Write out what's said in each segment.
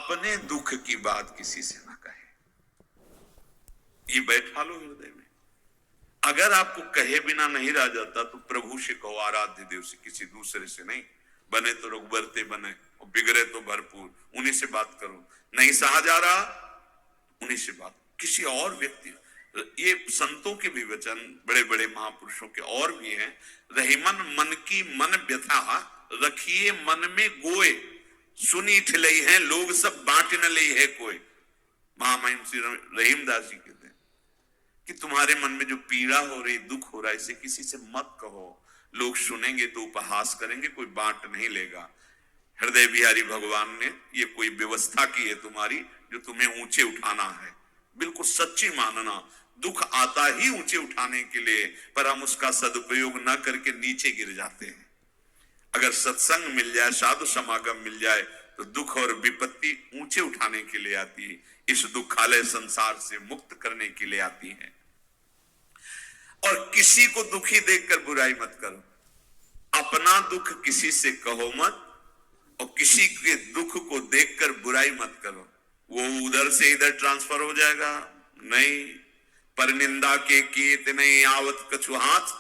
अपने दुख की बात किसी से ना कहे, ये बैठा लो हृदय में। अगर आपको कहे बिना नहीं रह जाता तो प्रभु से कहो, आराध्य देव से, किसी दूसरे से नहीं। बने तो रघुबरते बने और बिगड़े तो भरपूर, उन्हीं से बात करो। नहीं सहा जा रहा, उन्हीं से बात, किसी और व्यक्ति। ये संतों के भी वचन, बड़े बड़े महापुरुषों के और भी हैं। रहीमन मन की मन व्यथा, रखिए मन में गोए, सुनी ठिलई है लोग सब बांट न लई है कोई। महामहिम श्री रहीमदास जी कहते हैं कि तुम्हारे मन में जो पीड़ा हो रही, दुख हो रहा है, इसे किसी से मत कहो। लोग सुनेंगे तो उपहास करेंगे, कोई बांट नहीं लेगा। हृदय बिहारी भगवान ने ये कोई व्यवस्था की है तुम्हारी, जो तुम्हें ऊंचे उठाना है। बिल्कुल सच्ची मानना, दुख आता ही ऊंचे उठाने के लिए, पर हम उसका सदुपयोग न करके नीचे गिर जाते हैं। अगर सत्संग मिल जाए, साधु समागम मिल जाए, तो दुख और विपत्ति ऊंचे उठाने के लिए आती है, इस दुखालय संसार से मुक्त करने के लिए आती है। और किसी को दुखी देखकर बुराई मत करो, अपना दुख किसी से कहो मत, और किसी के दुख को देखकर बुराई मत करो। वो उधर से इधर ट्रांसफर हो जाएगा, नहीं। पर निंदा के कीत नहीं आवत कछु हाथ,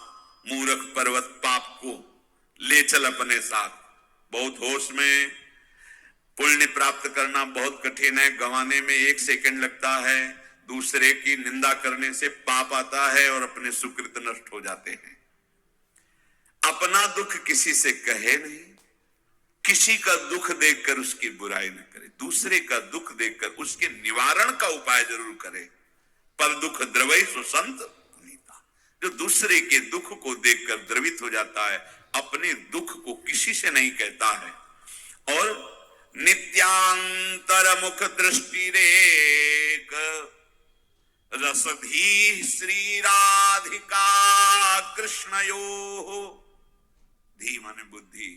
मूर्ख पर्वत पाप को ले चल अपने साथ। बहुत होश में पुण्य प्राप्त करना बहुत कठिन है, गंवाने में 1 सेकंड लगता है। दूसरे की निंदा करने से पाप आता है और अपने सुकृत नष्ट हो जाते हैं। अपना दुख किसी से कहे नहीं, किसी का दुख देखकर उसकी बुराई न करे, दूसरे का दुख देखकर उसके निवारण का उपाय जरूर करे। पर दुख द्रवई सुसंत पुनीता, जो दूसरे के दुख को देखकर द्रवित हो जाता है, अपने दुख को किसी से नहीं कहता है। और नित्यांतर मुख दृष्टि रेक, रसधी श्री राधिका कृष्णयो, धी माने बुद्धि।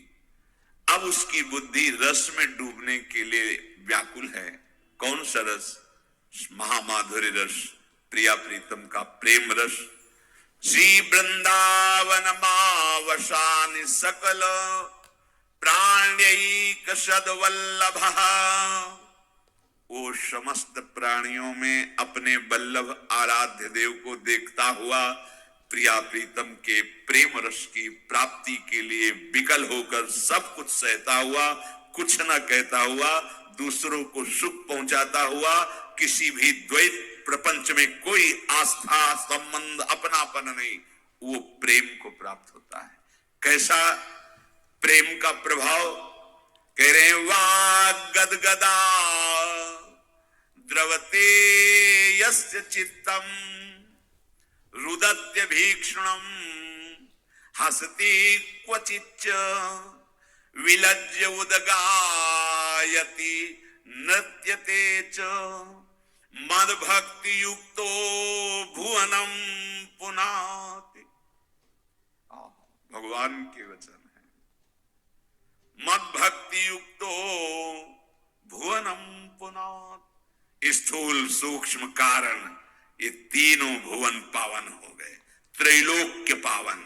अब उसकी बुद्धि रस में डूबने के लिए व्याकुल है। कौन सा रस? महामाधुर्य रस, प्रिया प्रीतम का प्रेम रस। श्री वृंदावन मावशानि सकल प्राण्यैक सद्वल्लभ, वो समस्त प्राणियों में अपने वल्लभ आराध्य देव को देखता हुआ, प्रिया प्रीतम के प्रेम रस की प्राप्ति के लिए विकल होकर सब कुछ सहता हुआ, कुछ न कहता हुआ, दूसरों को सुख पहुंचाता हुआ, किसी भी द्वैत प्रपंच में कोई आस्था संबंध अपनापन नहीं, वो प्रेम को प्राप्त होता है। कैसा प्रेम का प्रभाव? कह रहे हैं, वाग गदगदा द्रवते यस्य चित्तम, रुदत्य भीक्षणम हसति क्वचिच्च, विलज्य उदगायति नृत्यते च, मद भक्ति युक्तो भुवनम पुनाति। भगवान के वचन है, मद भक्ति युक्तो भुवनम पुनाति। स्थूल सूक्ष्म कारण, ये तीनों भुवन पावन हो गए, त्रैलोक्य पावन।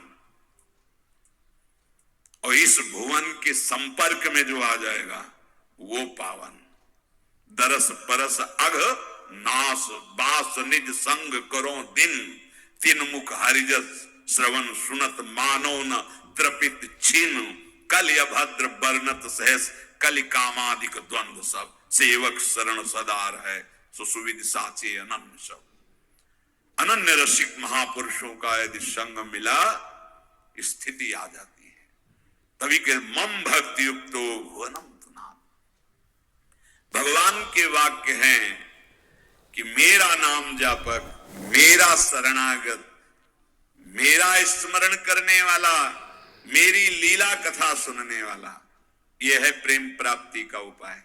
और इस भुवन के संपर्क में जो आ जाएगा वो पावन। दरस परस अघ नास बास निज संग करो दिन, तीन मुख हरिजस श्रवण सुनत मानो न त्रपित छिन, कल अभद्र बरनत सहस कल कामादिक द्वंद्व सब, सेवक शरण सदार है सो सुविध साचे अनन्य सब। अनन्य रसिक महापुरुषों का यदि संग मिला, स्थिति आ जाती है। तभी के मम भक्ति युक्तो भुवनम पुनाति। भगवान के वाक्य हैं कि मेरा नाम जापक, मेरा शरणागत, मेरा स्मरण करने वाला, मेरी लीला कथा सुनने वाला, यह है प्रेम प्राप्ति का उपाय।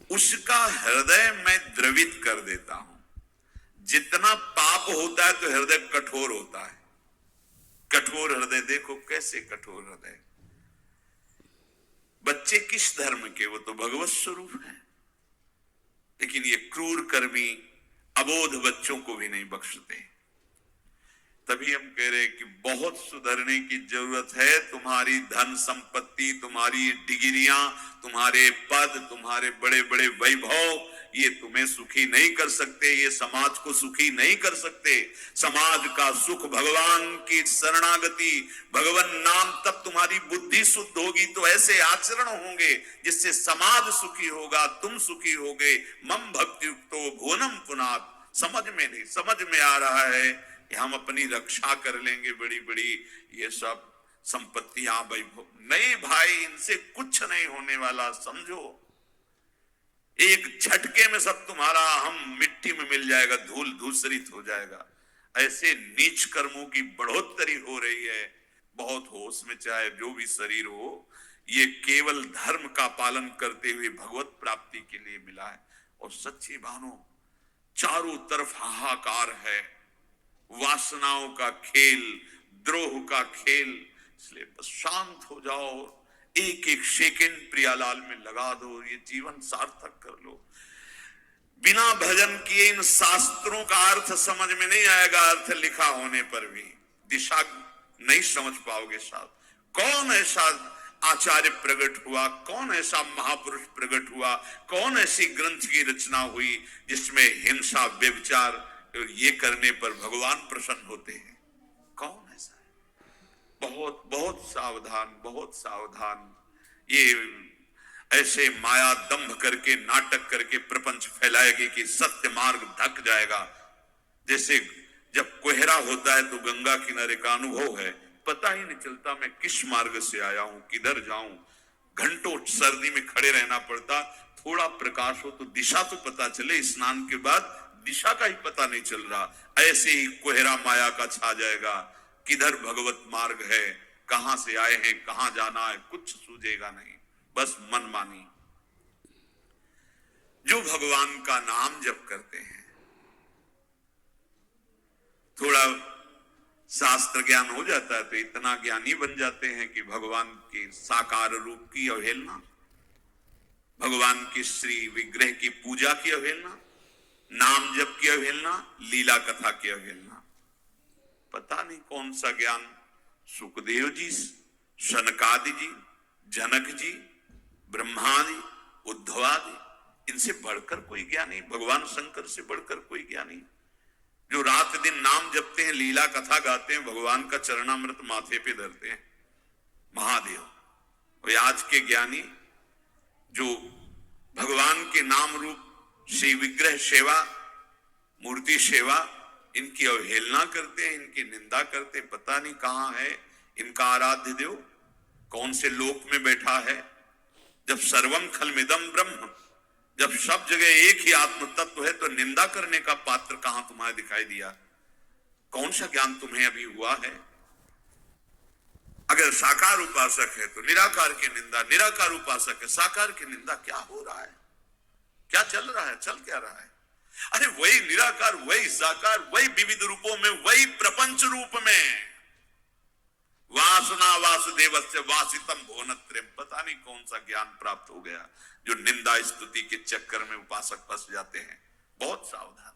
उसका हृदय मैं द्रवित कर देता हूं। जितना पाप होता है तो हृदय कठोर होता है। कठोर हृदय देखो कैसे कठोर हृदय। बच्चे किस धर्म के? वो तो भगवत स्वरूप है। लेकिन ये क्रूर कर्मी अबोध बच्चों को भी नहीं बख्शते। तभी हम कह रहे हैं कि बहुत सुधरने की जरूरत है। तुम्हारी धन संपत्ति, तुम्हारी डिग्रियां, तुम्हारे पद, तुम्हारे बड़े बड़े वैभव ये तुम्हें सुखी नहीं कर सकते, ये समाज को सुखी नहीं कर सकते। समाज का सुख भगवान की शरणागति, भगवान नाम, तब तुम्हारी बुद्धि शुद्ध होगी तो ऐसे आचरण होंगे जिससे समाज सुखी होगा, तुम सुखी होगे। मम भक्ति युक्तो भुवनम पुनात्। समझ में नहीं, समझ में आ रहा है कि हम अपनी रक्षा कर लेंगे, बड़ी बड़ी ये सब संपत्तियां वैभव नहीं भाई, इनसे कुछ नहीं होने वाला। समझो एक झटके में सब तुम्हारा हम मिट्टी में मिल जाएगा, धूल धूसरित हो जाएगा। ऐसे नीच कर्मों की बढ़ोतरी हो रही है। बहुत होश में, चाहे जो भी शरीर हो, ये केवल धर्म का पालन करते हुए भगवत प्राप्ति के लिए मिला है। और सच्ची मानो चारों तरफ हाहाकार है, वासनाओं का खेल, द्रोह का खेल। इसलिए बस शांत हो जाओ, एक एक सेकंड प्रियालाल में लगा दो, ये जीवन सार्थक कर लो। बिना भजन किए इन शास्त्रों का अर्थ समझ में नहीं आएगा, अर्थ लिखा होने पर भी दिशा नहीं समझ पाओगे। साहब कौन ऐसा आचार्य प्रकट हुआ, कौन ऐसा महापुरुष प्रकट हुआ, कौन ऐसी ग्रंथ की रचना हुई जिसमें हिंसा, व्यभिचार और ये करने पर भगवान प्रसन्न होते हैं? कौन ऐसा है? बहुत बहुत सावधान, बहुत सावधान। ये ऐसे माया दंभ करके, नाटक करके प्रपंच फैलाएगी कि सत्य मार्ग ढक जाएगा। जैसे जब कोहरा होता है तो गंगा किनारे का अनुभव है, पता ही नहीं चलता मैं किस मार्ग से आया हूं, किधर जाऊं। घंटों सर्दी में खड़े रहना पड़ता, थोड़ा प्रकाश हो तो दिशा तो पता चले, स्नान के बाद दिशा का ही पता नहीं चल रहा। ऐसे ही कोहरा माया का छा जाएगा, किधर भगवत मार्ग है, कहां से आए हैं, कहां जाना है, कुछ सूझेगा नहीं, बस मनमानी। जो भगवान का नाम जप करते हैं, थोड़ा शास्त्र ज्ञान हो जाता है तो इतना ज्ञानी बन जाते हैं कि भगवान के साकार रूप की अवहेलना, भगवान के श्री विग्रह की पूजा की अवहेलना, नाम जप की अवहेलना, लीला कथा की अवहेलना। पता नहीं कौन सा ज्ञान सुखदेव जी, सनकादि जी, जनक जी, ब्रह्मा जी, उद्धवादि, इनसे बढ़कर कोई ज्ञानी, भगवान शंकर से बढ़कर कोई ज्ञानी, जो रात दिन नाम जपते हैं, लीला कथा गाते हैं, भगवान का चरणामृत माथे पे धरते हैं, महादेव। और आज के ज्ञानी जो भगवान के नाम रूप श्री विग्रह सेवा, मूर्ति सेवा, इनकी अवहेलना करते हैं, इनकी निंदा करते हैं। पता नहीं कहां है इनका आराध्य देव, कौन से लोक में बैठा है। जब सर्वम खलमिदम ब्रह्म, जब सब जगह एक ही आत्म तत्व है, तो निंदा करने का पात्र कहां तुम्हारे दिखाई दिया? कौन सा ज्ञान तुम्हें अभी हुआ है? अगर साकार उपासक है तो निराकार की निंदा, निराकार उपासक है साकार की निंदा। क्या हो रहा है? क्या चल रहा है? चल क्या रहा है? अरे वही निराकार, वही साकार, वही विविध रूपों में, वही प्रपंच रूप में। वासना वासुदेवस्य वासितम भुवनत्रयम्। पता नहीं कौन सा ज्ञान प्राप्त हो गया जो निंदा स्तुति के चक्कर में उपासक फंस जाते हैं। बहुत सावधान।